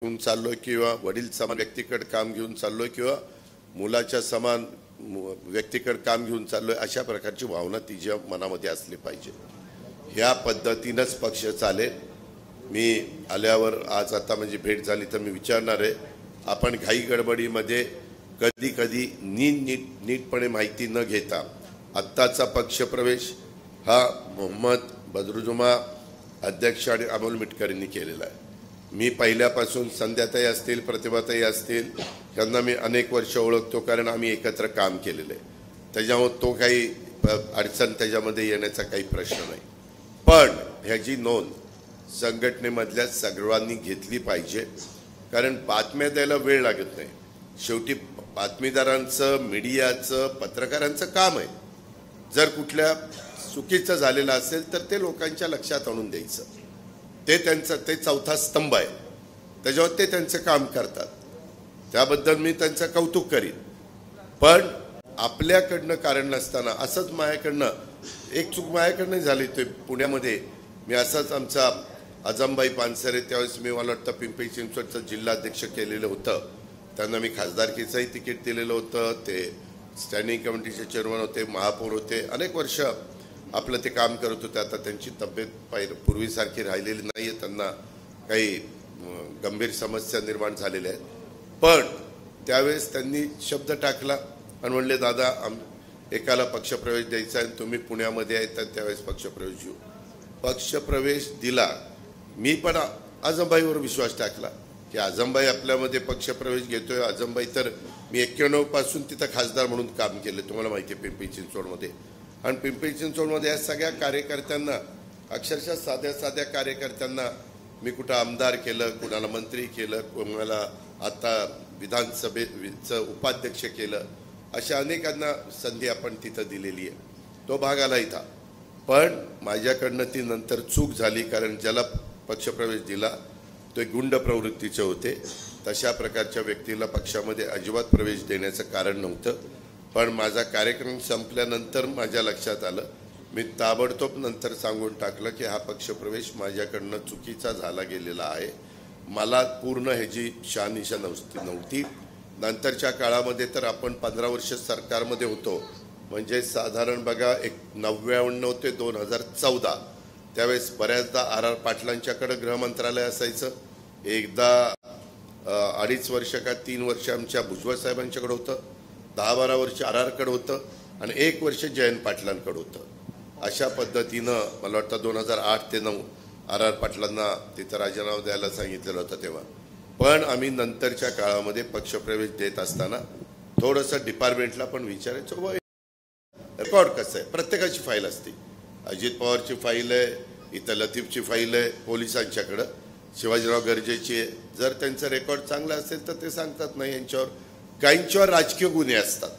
घेऊन चाललोय किंवा वडील समान व्यक्तीकडे काम घेऊन चाललोय किंवा मुलाच्या समान व्यक्तीकडे काम घेऊन चाललोय, अशा प्रकारची भावना तिच्या मनामध्ये असली पाहिजे। ह्या पद्धतीनेच पक्ष चालेल। मी आल्यावर आज आता म्हणजे भेट झाली तर मी विचारणार आहे, आपण घाई गडबडीमध्ये कधी कधी नीटपणे माहिती न घेता आत्ताचा पक्ष प्रवेश हा मोहम्मद बदरुजुमा अध्यक्ष आणि अमोल मिटकरींनी केलेला आहे। मी पहिल्यापासून संध्याताई असतील, प्रतिभाताई असतील, त्यांना मी अनेक वर्ष ओळखतो, कारण आम्ही एकत्र काम केलेले आहे। त्याच्यामुळे तो काही अडचण त्याच्यामध्ये येण्याचा काही प्रश्न नाही। पण ह्याची नोंद संघटनेमधल्या सर्वांनी घेतली पाहिजे, कारण बातम्या द्यायला वेळ लागत नाही। शेवटी बातमीदारांचं, मीडियाचं, पत्रकारांचं काम आहे। जर कुठल्या चुकीचं झालेलं असेल तर ते लोकांच्या लक्षात आणून द्यायचं। ते चौथा स्तंभ आहे, त्याच्यावर ते त्यांचं काम करतात। त्याबद्दल मी त्यांचं कौतुक करीन। पण आपल्याकडनं कारण नसताना असंच माझ्याकडनं एक चूक माझ्याकडनं झाली। ते पुण्यामध्ये मी असंच आमचा आजमबाई पानसरे, त्यावेळेस मी मला वाटतं पिंपरी चिंचवडचं जिल्हाध्यक्ष केलेलं होतं, त्यांना मी खासदारकीचंही तिकीट दिलेलं होतं। ते स्टँडिंग कमिटीचे चेअरमन होते, महापौर होते, अनेक वर्ष आपलं ते काम करत होते। आता त्यांची तब्येत पूर्वीसारखी राहिलेली नाही आहे, त्यांना काही गंभीर समस्या निर्माण झालेल्या आहेत। पण त्यावेळेस त्यांनी शब्द टाकला आणि म्हणले, दादा एकाला पक्षप्रवेश द्यायचा आहे, तुम्ही पुण्यामध्ये आहे तर त्यावेळेस पक्षप्रवेश घेऊ। पक्षप्रवेश दिला। मी पण आजमबाईवर विश्वास टाकला की आजमबाई आपल्यामध्ये पक्षप्रवेश घेतोय। आजमबाई तर मी 91 पासून तिथं खासदार म्हणून काम केलं, तुम्हाला माहिती आहे, पिंपरी चिंचवडमध्ये। आणि पिंपरी चिंचवडमध्ये या सगळ्या कार्यकर्त्यांना, अक्षरशः साध्या कार्यकर्त्यांना मी कुठं आमदार केलं, कुणाला मंत्री केलं, कोणाला आता विधानसभेचं उपाध्यक्ष केलं, अशा अनेकांना संधी आपण तिथं दिलेली आहे। तो भाग आला इथं। पण माझ्याकडनं ती नंतर चूक झाली, कारण ज्याला पक्षप्रवेश दिला ते गुंड प्रवृत्तीचे होते। तशा प्रकारच्या व्यक्तीला पक्षामध्ये अजिबात प्रवेश देण्याचं कारण नव्हतं। पण माझा कार्यक्रम संपल्यानंतर माझ्या लक्षात आलं, मी ताबडतोब नंतर सांगून टाकलं की हा पक्षप्रवेश माझ्याकडनं चुकीचा झाला गेलेला आहे। मला पूर्ण ह्याची शहानिशा नव्हती। नंतरच्या काळामध्ये तर आपण 15 वर्ष सरकारमध्ये होतो, म्हणजे साधारण बघा 1999 ते 2014 त्यावेळेस बऱ्याचदा आर पाटलांच्याकडे गृहमंत्रालय असायचं। एकदा 2.5 वर्ष का 3 वर्ष आमच्या भुजबळ साहेबांच्याकडे होतं, 10-12 वर्ष आरकडे होतं आणि 1 वर्ष जयंत पाटलांकडे होतं। अशा पद्धतीनं मला वाटतं 2008 ते 9 पाटलांना तिथं राजीनामा द्यायला सांगितलेलं होतं तेव्हा। पण आम्ही नंतरच्या काळामध्ये पक्षप्रवेश देत असताना थोडंसं डिपार्टमेंटला पण विचारायचो, रेकॉर्ड कसं आहे। प्रत्येकाची फाईल असते, अजित पवारची फाईल आहे, इथं लतीफची फाईल आहे पोलिसांच्याकडं, शिवाजीराव गर्जेची आहे। जर त्यांचं रेकॉर्ड चांगलं असेल तर ते सांगतात, नाही यांच्यावर काहींच्यावर राजकीय गुन्हे असतात।